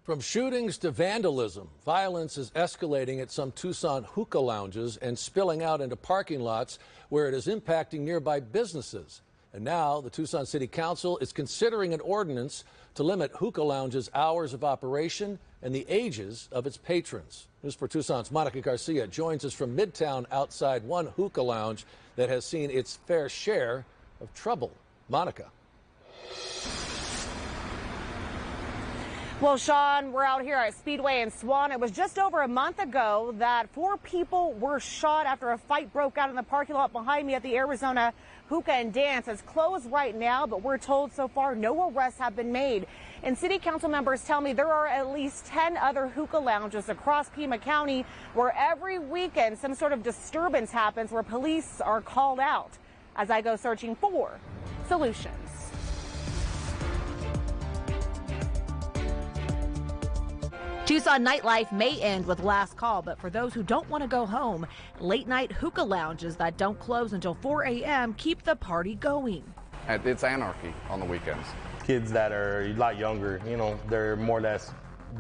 From shootings to vandalism, violence is escalating at some Tucson hookah lounges and spilling out into parking lots where it is impacting nearby businesses. And now the Tucson City Council is considering an ordinance to limit hookah lounges' hours of operation and the ages of its patrons. News for Tucson's Monica Garcia joins us from Midtown outside one hookah lounge that has seen its fair share of trouble. Monica. Well, Sean, we're out here at Speedway and Swan. It was just over a month ago that 4 people were shot after a fight broke out in the parking lot behind me at the Arizona Hookah and Dance. It's closed right now, but we're told so far no arrests have been made. And city council members tell me there are at least 10 other hookah lounges across Pima County where every weekend some sort of disturbance happens where police are called out as I go searching for solutions. Tucson nightlife may end with last call, but for those who don't want to go home, late night hookah lounges that don't close until 4 a.m. keep the party going. It's anarchy on the weekends. Kids that are a lot younger, they're more or less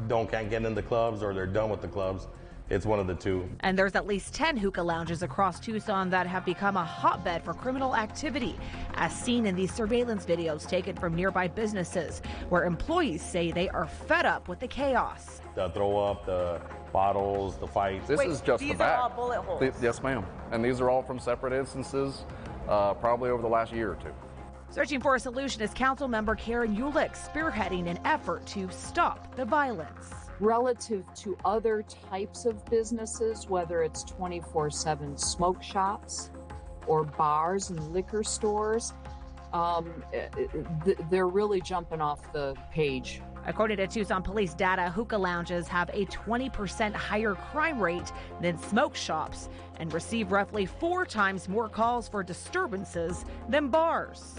can't get in the clubs or they're done with the clubs. It's one of the two. And there's at least 10 hookah lounges across Tucson that have become a hotbed for criminal activity, as seen in these surveillance videos taken from nearby businesses, where employees say they are fed up with the chaos. The throw up, the bottles, the fights. This is just the back. These are all bullet holes. Yes, ma'am. And these are all from separate instances, probably over the last year or two. Searching for a solution is council member Karen Ulick spearheading an effort to stop the violence. Relative to other types of businesses, whether it's 24/7 smoke shops or bars and liquor stores, they're really jumping off the page. According to Tucson police data, hookah lounges have a 20% higher crime rate than smoke shops and receive roughly 4 times more calls for disturbances than bars.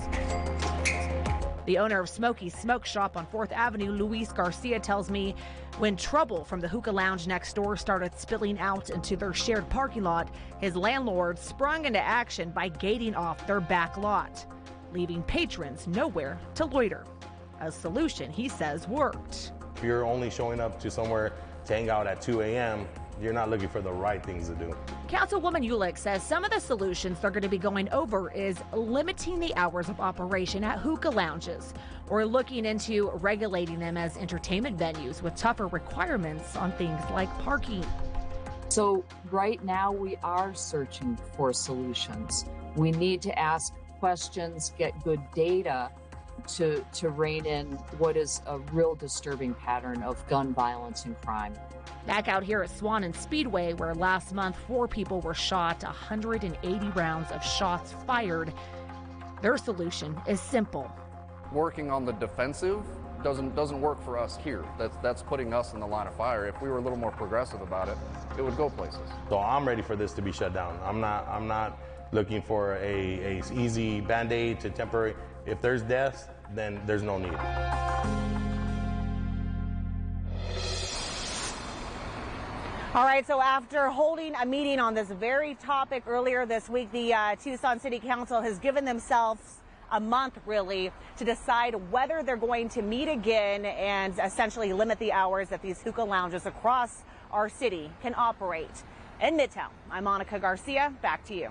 The owner of Smokey's Smoke Shop on 4th Avenue, Luis Garcia, tells me when trouble from the hookah lounge next door started spilling out into their shared parking lot, his landlord sprung into action by gating off their back lot, leaving patrons nowhere to loiter. A solution, he says, worked. If you're only showing up to somewhere to hang out at 2 a.m., you're not looking for the right things to do. Councilwoman Ulick says some of the solutions they're going to be going over is limiting the hours of operation at hookah lounges or looking into regulating them as entertainment venues with tougher requirements on things like parking. So right now we are searching for solutions. We need to ask questions, get good data to rein in what is a real disturbing pattern of gun violence and crime. Back out here at Swan and Speedway, where last month 4 people were shot, 180 rounds of shots fired. Their solution is simple. Working on the defensive doesn't work for us here. That's putting us in the line of fire. If we were a little more progressive about it, it would go places. So I'm ready for this to be shut down. I'm not looking for a easy band-aid to temporary. If there's deaths, then there's no need. All right, so after holding a meeting on this very topic earlier this week, the Tucson City Council has given themselves a month, really, to decide whether they're going to meet again and essentially limit the hours that these hookah lounges across our city can operate. In Midtown, I'm Monica Garcia. Back to you.